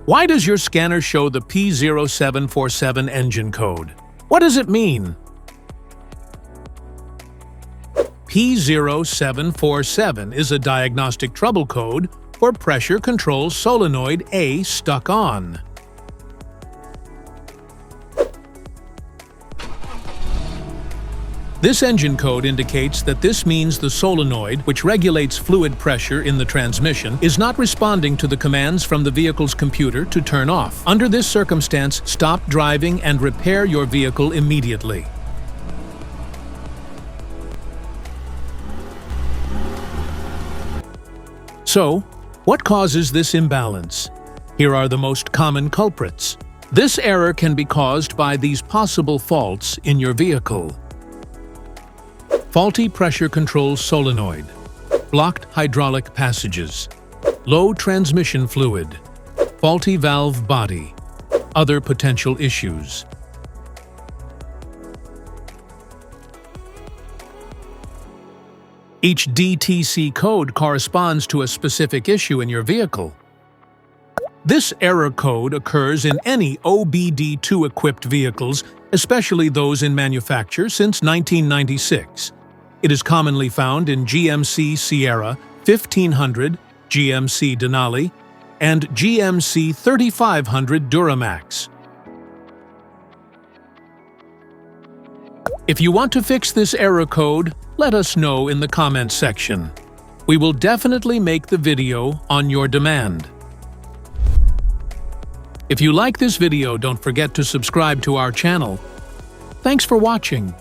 Why does your scanner show the P0747 engine code? What does it mean? P0747 is a diagnostic trouble code for Pressure Control Solenoid A stuck on. This engine code indicates that this means the solenoid, which regulates fluid pressure in the transmission, is not responding to the commands from the vehicle's computer to turn off. Under this circumstance, stop driving and repair your vehicle immediately. So, what causes this imbalance? Here are the most common culprits. This error can be caused by these possible faults in your vehicle. Faulty pressure control solenoid, blocked hydraulic passages, low transmission fluid, faulty valve body, other potential issues. Each DTC code corresponds to a specific issue in your vehicle. This error code occurs in any OBD2-equipped vehicles, especially those in manufacture since 1996. It is commonly found in GMC Sierra 1500, GMC Denali, and GMC 3500 Duramax. If you want to fix this error code, let us know in the comments section. We will definitely make the video on your demand. If you like this video, don't forget to subscribe to our channel. Thanks for watching.